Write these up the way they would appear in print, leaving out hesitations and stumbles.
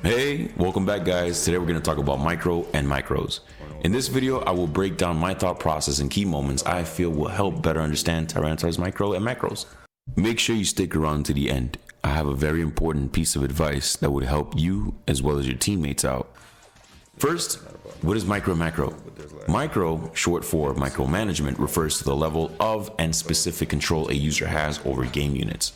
Hey, welcome back guys. Today we're going to talk about micro and macros. In this video, I will break down my thought process and key moments I feel will help better understand Tyranitar's micro and macros. Make sure you stick around to the end. I have a very important piece of advice that would help you as well as your teammates out. First, what is micro and macro? Micro, short for micromanagement, refers to the level of and specific control a user has over game units.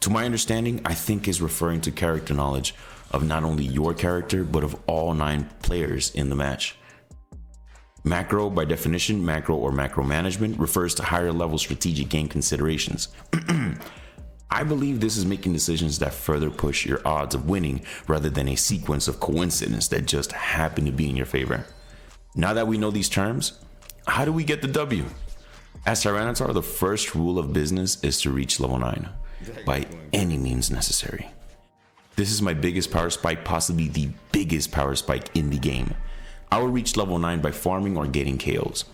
To my understanding, I think is referring to character knowledge of not only your character, but of all 9 players in the match. Macro, by definition, macro or macro management, refers to higher level strategic game considerations. I believe this is making decisions that further push your odds of winning rather than a sequence of coincidence that just happen to be in your favor. Now that we know these terms, how do we get the W? As Tyranitar, the first rule of business is to reach level 9 by any means necessary. This is my biggest power spike, possibly the biggest power spike in the game. I will reach level 9 by farming or getting KOs.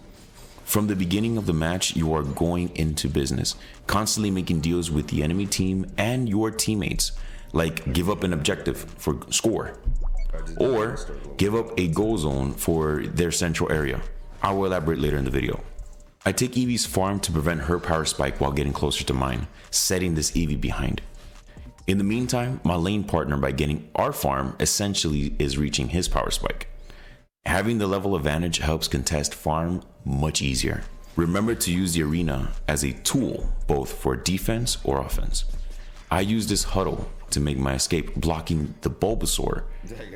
From the beginning of the match, you are going into business, constantly making deals with the enemy team and your teammates, like give up an objective for score, or give up a goal zone for their central area. I will elaborate later in the video. I take Eevee's farm to prevent her power spike while getting closer to mine, setting this Eevee behind. In the meantime, my lane partner, by getting our farm, essentially is reaching his power spike. Having the level advantage helps contest farm much easier. Remember to use the arena as a tool, both for defense or offense. I used this huddle to make my escape, blocking the Bulbasaur,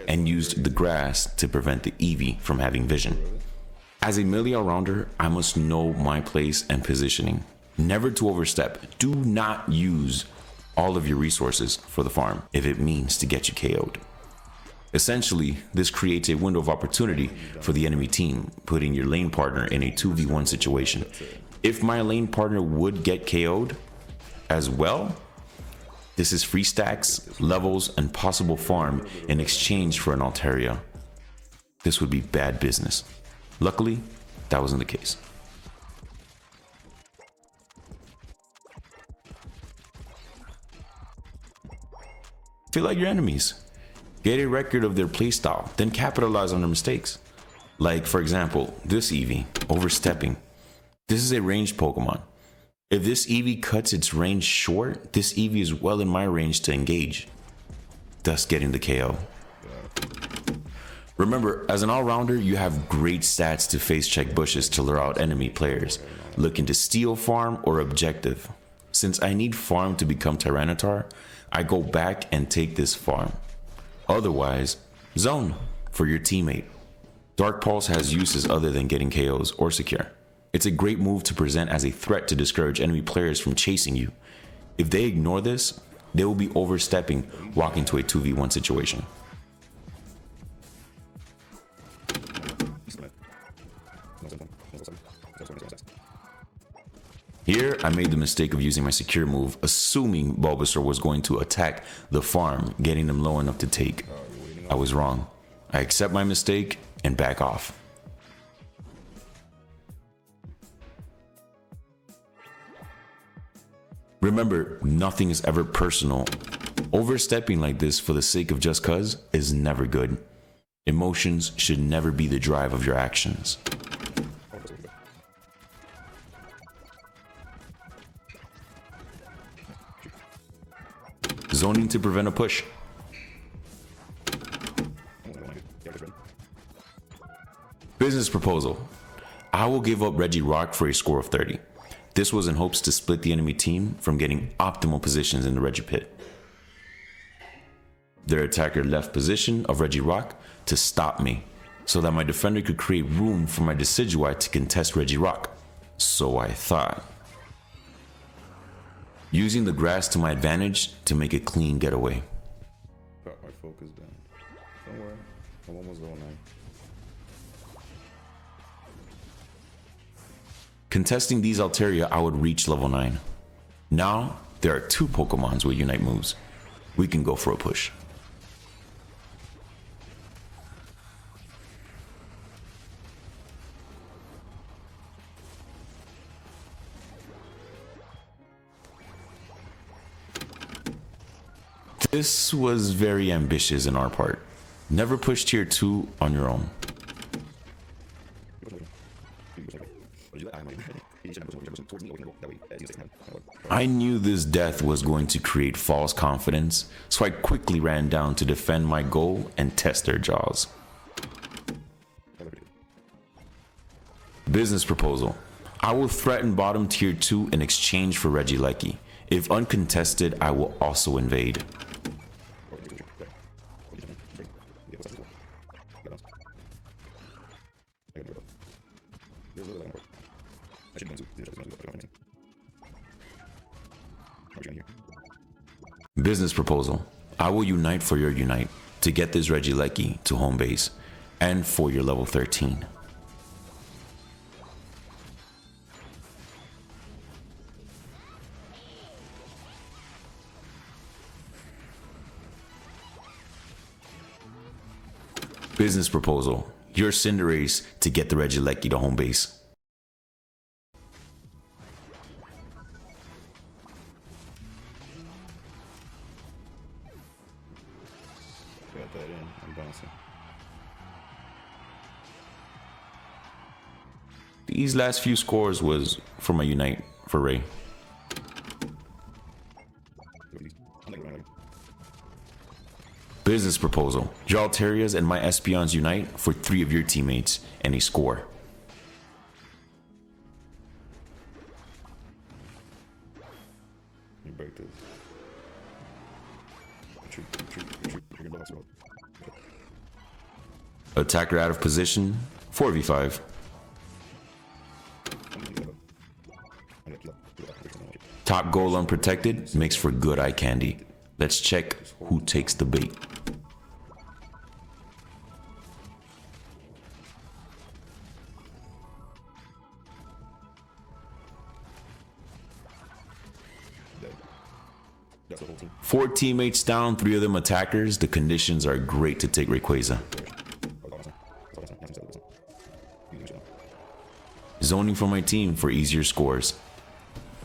and used the grass to prevent the Eevee from having vision. As a melee all-rounder, I must know my place and positioning. Never to overstep. Do not use all of your resources for the farm if it means to get you KO'd. Essentially, this creates a window of opportunity for the enemy team, putting your lane partner in a 2v1 situation. If my lane partner would get KO'd as well, this is free stacks, levels, and possible farm in exchange for an Altaria. This would be bad business. Luckily, that wasn't the case. Feel like your enemies. Get a record of their playstyle, then capitalize on their mistakes. Like, for example, this Eevee, overstepping. This is a ranged Pokemon. If this Eevee cuts its range short, this Eevee is well in my range to engage, thus getting the KO. Remember, as an all-rounder, you have great stats to face check bushes to lure out enemy players looking to steal farm or objective. Since I need farm to become Tyranitar, I go back and take this farm. Otherwise, zone for your teammate. Dark Pulse has uses other than getting KOs or secure. It's a great move to present as a threat to discourage enemy players from chasing you. If they ignore this, they will be overstepping, walking to a 2v1 situation. Here, I made the mistake of using my secure move, assuming Bulbasaur was going to attack the farm, getting them low enough to take. I was wrong. I accept my mistake and back off. Remember, nothing is ever personal. Overstepping like this for the sake of just cuz is never good. Emotions should never be the drive of your actions. Zoning to prevent a push. Business proposal. I will give up Regirock for a score of 30. This was in hopes to split the enemy team from getting optimal positions in the Regipit. Their attacker left position of Regirock to stop me, so that my defender could create room for my Decidueye to contest Regirock. So I thought. Using the grass to my advantage to make a clean getaway. Got my focus down. Don't worry, I'm almost going now. Contesting these Altaria, I would reach level 9. Now, there are 2 Pokemons with Unite moves. We can go for a push. This was very ambitious in our part. Never push tier 2 on your own. I knew this death was going to create false confidence, so I quickly ran down to defend my goal and test their jaws. Business proposal. I will threaten bottom tier 2 in exchange for Regieleki. If uncontested, I will also invade. Business proposal. I will unite for your unite to get this Regieleki to home base and for your level 13. Business proposal. Your Cinderace to get the Regieleki to home base. Got that in. I'm bouncing. These last few scores was for my unite for Ray. Business proposal. Your Alterias and my Espeons unite for 3 of your teammates and a score. You break this. Attacker out of position, 4v5. Top goal unprotected makes for good eye candy. Let's check who takes the bait. That's the whole team. 4 teammates down, 3 of them attackers. The conditions are great to take Rayquaza. Zoning for my team for easier scores.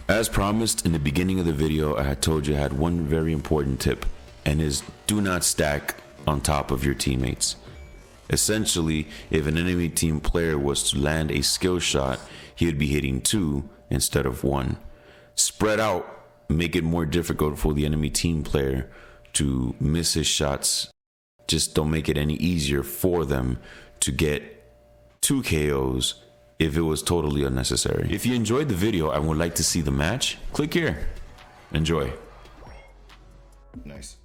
As promised in the beginning of the video, I had told you I had one very important tip, and is do not stack on top of your teammates. Essentially, if an enemy team player was to land a skill shot, he would be hitting 2 instead of 1. Spread out, make it more difficult for the enemy team player to miss his shots. Just don't make it any easier for them to get 2 KOs if it was totally unnecessary. If you enjoyed the video and would like to see the match, click here. Enjoy. Nice.